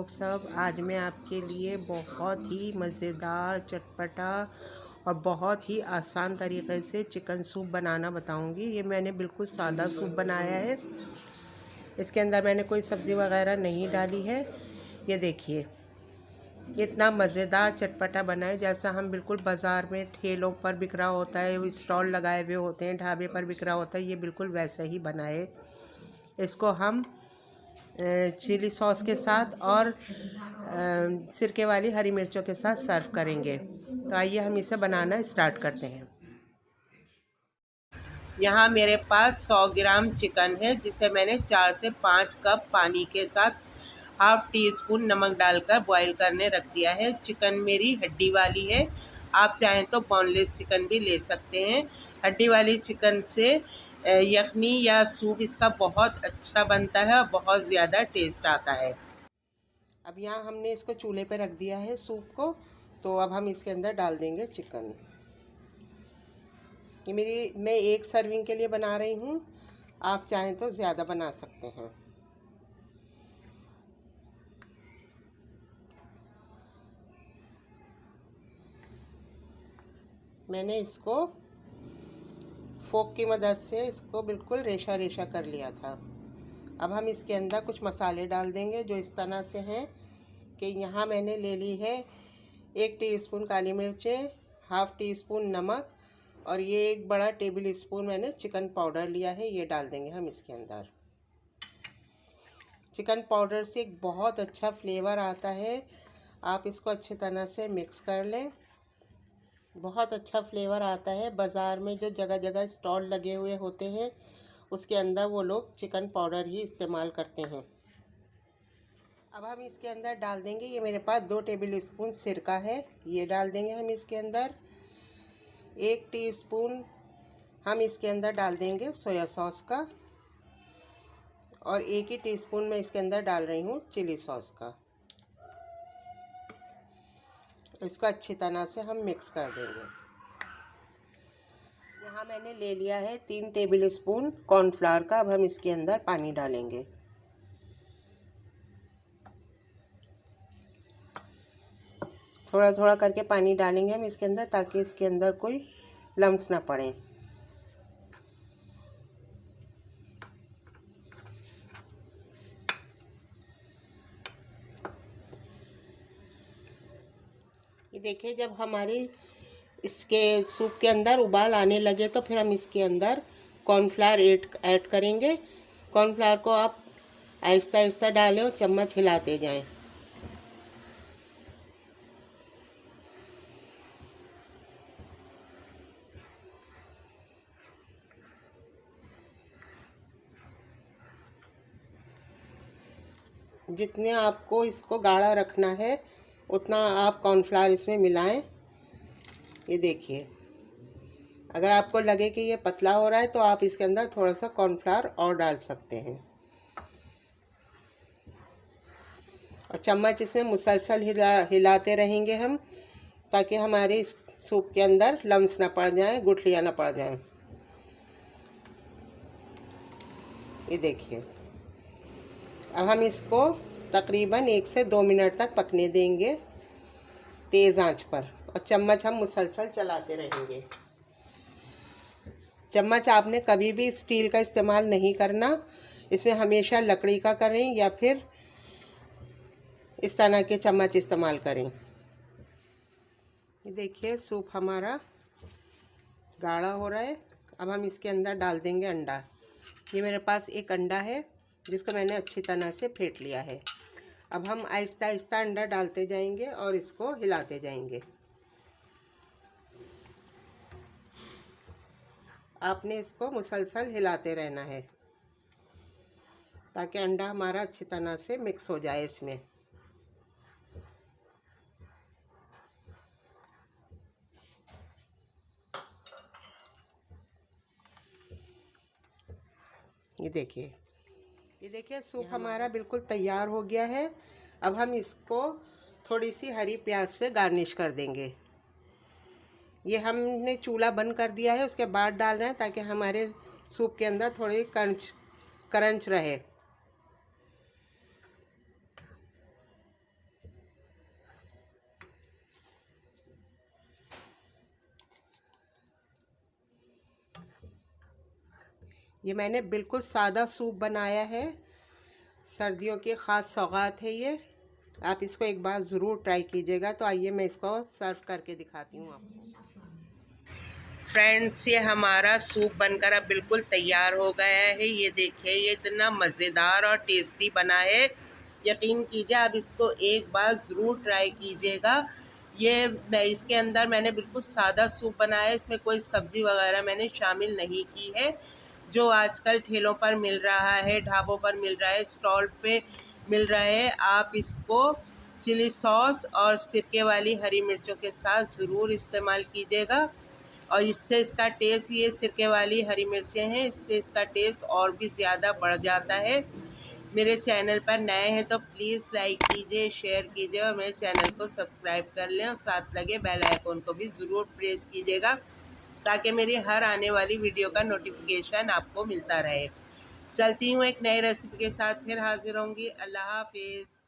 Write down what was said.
लोग सब। आज मैं आपके लिए बहुत ही मज़ेदार, चटपटा और बहुत ही आसान तरीके से चिकन सूप बनाना बताऊंगी। ये मैंने बिल्कुल सादा सूप बनाया है। इसके अंदर मैंने कोई सब्ज़ी वगैरह नहीं डाली है। ये देखिए, इतना मज़ेदार चटपटा बना है जैसा हम बिल्कुल बाज़ार में ठेलों पर बिक रहा होता है, स्टॉल लगाए हुए होते हैं, ढाबे पर बिक रहा होता है। ये बिल्कुल वैसा ही बना है। इसको हम चिली सॉस के साथ और सिरके वाली हरी मिर्चों के साथ सर्व करेंगे। तो आइए हम इसे बनाना स्टार्ट करते हैं। यहाँ मेरे पास 100 ग्राम चिकन है, जिसे मैंने 4 से 5 कप पानी के साथ हाफ टी स्पून नमक डालकर बॉईल करने रख दिया है। चिकन मेरी हड्डी वाली है, आप चाहें तो बोनलेस चिकन भी ले सकते हैं। हड्डी वाली चिकन से यखनी या सूप इसका बहुत अच्छा बनता है और बहुत ज़्यादा टेस्ट आता है। अब यहाँ हमने इसको चूल्हे पे रख दिया है सूप को, तो अब हम इसके अंदर डाल देंगे चिकन। ये मैं एक सर्विंग के लिए बना रही हूँ, आप चाहें तो ज़्यादा बना सकते हैं। मैंने इसको फोक की मदद से इसको बिल्कुल रेशा रेशा कर लिया था। अब हम इसके अंदर कुछ मसाले डाल देंगे जो इस तरह से हैं कि यहाँ मैंने ले ली है 1 टीस्पून काली मिर्चें, हाफ टी स्पून नमक और ये 1 बड़ा टेबल स्पून मैंने चिकन पाउडर लिया है। ये डाल देंगे हम इसके अंदर। चिकन पाउडर से एक बहुत अच्छा फ्लेवर आता है। आप इसको अच्छी तरह से मिक्स कर लें, बहुत अच्छा फ्लेवर आता है। बाज़ार में जो जगह जगह स्टॉल लगे हुए होते हैं उसके अंदर वो लोग चिकन पाउडर ही इस्तेमाल करते हैं। अब हम इसके अंदर डाल देंगे, ये मेरे पास 2 टेबल स्पून सिरका है, ये डाल देंगे हम इसके अंदर। 1 टीस्पून हम इसके अंदर डाल देंगे सोया सॉस का और 1 ही टीस्पून मैं इसके अंदर डाल रही हूँ चिली सॉस का। इसको अच्छी तरह से हम मिक्स कर देंगे। यहाँ मैंने ले लिया है 3 टेबल स्पून कॉर्नफ्लावर का। अब हम इसके अंदर पानी डालेंगे। थोड़ा थोड़ा करके पानी डालेंगे हम इसके अंदर, ताकि इसके अंदर कोई लम्स ना पड़े। ये देखिए, जब हमारी इसके सूप के अंदर उबाल आने लगे तो फिर हम इसके अंदर कॉर्नफ्लावर ऐड करेंगे। कॉर्नफ्लावर को आप आहिस्ता आहिस्ता डालें और चम्मच हिलाते जाएं। जितने आपको इसको गाढ़ा रखना है उतना आप कॉर्नफ्लावर इसमें मिलाएं। ये देखिए, अगर आपको लगे कि ये पतला हो रहा है तो आप इसके अंदर थोड़ा सा कॉर्नफ्लावर और डाल सकते हैं। और चम्मच इसमें मुसलसल हिलाते रहेंगे हम, ताकि हमारे इस सूप के अंदर लम्स ना पड़ जाएं, गुठलियाँ ना पड़ जाएं। ये देखिए, अब हम इसको तकरीबन 1 से 2 मिनट तक पकने देंगे तेज़ आंच पर, और चम्मच हम मुसलसल चलाते रहेंगे। चम्मच आपने कभी भी स्टील का इस्तेमाल नहीं करना, इसमें हमेशा लकड़ी का करें या फिर इस तरह के चम्मच इस्तेमाल करें। ये देखिए, सूप हमारा गाढ़ा हो रहा है। अब हम इसके अंदर डाल देंगे अंडा। ये मेरे पास एक अंडा है जिसको मैंने अच्छी तरह से फेंट लिया है। अब हम आहिस्ता आहिस्ता अंडा डालते जाएंगे और इसको हिलाते जाएंगे। आपने इसको मुसलसल हिलाते रहना है ताकि अंडा हमारा अच्छी तरह से मिक्स हो जाए इसमें। ये देखिए सूप हमारा बिल्कुल तैयार हो गया है। अब हम इसको थोड़ी सी हरी प्याज से गार्निश कर देंगे। ये हमने चूल्हा बंद कर दिया है, उसके बाद डाल रहे हैं ताकि हमारे सूप के अंदर थोड़ी क्रंच रहे। ये मैंने बिल्कुल सादा सूप बनाया है, सर्दियों की ख़ास सौगात है ये। आप इसको एक बार ज़रूर ट्राई कीजिएगा। तो आइए मैं इसको सर्व करके दिखाती हूँ आपको। फ्रेंड्स, ये हमारा सूप बनकर अब बिल्कुल तैयार हो गया है। ये देखिए, ये इतना मज़ेदार और टेस्टी बना है, यकीन कीजिए। आप इसको एक बार ज़रूर ट्राई कीजिएगा। इसके अंदर मैंने बिल्कुल सादा सूप बनाया है, इसमें कोई सब्ज़ी वगैरह मैंने शामिल नहीं की है, जो आजकल ठेलों पर मिल रहा है, ढाबों पर मिल रहा है, स्टॉल पे मिल रहा है। आप इसको चिली सॉस और सिरके वाली हरी मिर्चों के साथ ज़रूर इस्तेमाल कीजिएगा। और इससे इसका टेस्ट, ये सिरके वाली हरी मिर्चें हैं, इससे इसका टेस्ट और भी ज़्यादा बढ़ जाता है। मेरे चैनल पर नए हैं तो प्लीज़ लाइक कीजिए, शेयर कीजिए और मेरे चैनल को सब्सक्राइब कर लें और साथ लगे बेल आइकन को भी ज़रूर प्रेस कीजिएगा, ताकि मेरी हर आने वाली वीडियो का नोटिफिकेशन आपको मिलता रहे। चलती हूँ एक नई रेसिपी के साथ, फिर हाजिर होंगी। अल्लाह हाफिज़।